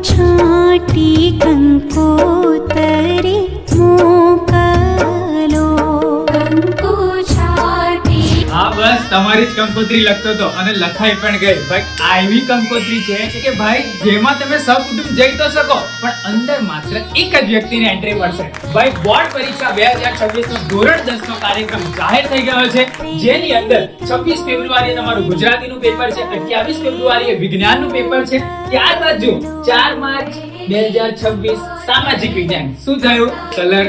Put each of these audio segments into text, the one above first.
छाटी कंकोतरी मोकलो कंको छाटी। હા બસ તમારી જ કંકોત્રી લખતો હતો અને લખાઈ પણ ગઈ. ભાઈ આ એવી કંકોત્રી છે કે ભાઈ જેમાં તમે સહકુટુંબ જઈ તો શકો પણ અંદર માત્ર એક જ વ્યક્તિની એન્ટ્રી મળશે. ભાઈ બોર્ડ પરીક્ષા 2026 નો ધોરણ 10 નો કાર્યક્રમ જાહેર થઈ ગયો છે, જેની અંદર 26 ફેબ્રુઆરીએ તમારું ગુજરાતીનું પેપર છે, 28 ફેબ્રુઆરીએ વિજ્ઞાનનું પેપર છે, ત્યારબાદ જો 4 માર્ચ 2026 સામાજિક વિજ્ઞાન. શું થયું? કલર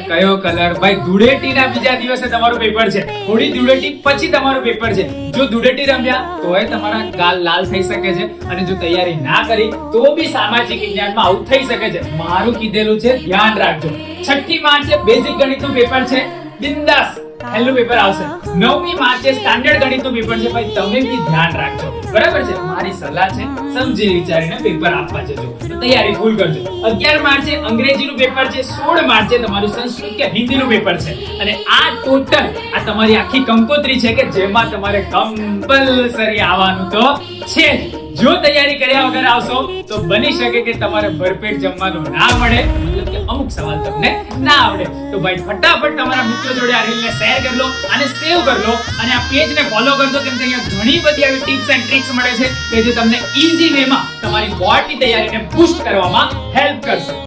કયો કલર? ભાઈ ધૂળેટીના બીજા દિવસે તમારું પેપર છે, હોળી ધૂળેટી પછી તમારું પેપર છે. જો ધૂળેટી રમ્યા તોય તમારા ગાલ લાલ થઈ શકે છે અને જો તૈયારી ના કરી તો બી સામાજિક વિજ્ઞાનમાં આવું થઈ શકે છે. મારું કીધેલું છે ધ્યાન રાખજો. 6મી માર્ચે બેઝિક ગણિતનું પેપર છે, બિંદાસ પહેલું પેપર આવશે. 9મી માર્ચે સ્ટાન્ડર્ડ ગણિતનું પેપર છે. ભાઈ તમે બી ધ્યાન રાખજો, બરાબર છે? મારી સલાહ છે સમજી વિચારીને પેપર આપવા જજો, તો તૈયારી ફૂલ કરજો. 11 માર્ચે અંગ્રેજીનું પેપર છે, 16 માર્ચે તમારું સંસ્કૃત કે હિન્દીનું પેપર છે અને આ ટોટલ આ તમારી આખી કંકોત્રી છે કે જેમાં તમારે કમ્પલસરી આવવાનું તો છે જ. જો તૈયારી કર્યા વગર આવશો તો બની શકે કે તમારે ભરપેટ જમવાનું ના મળે, એટલે કે અમુક સવાલ તમને ના આવડે. તો ભાઈ ફટાફટ તમારા મિત્રો જોડે આ રીલને શેર કરી લો અને સેવ કરી લો અને આ પેજને ફોલો કરજો, કેમ કે અહીંયા ઘણી બધી આવી ટિપ્સ એન્ડ ટ્રિક્સ મળે છે કે જે તમને ઈઝી વેમાં તમારી બોર્ડની તૈયારીને બૂસ્ટ કરવામાં હેલ્પ કરશે.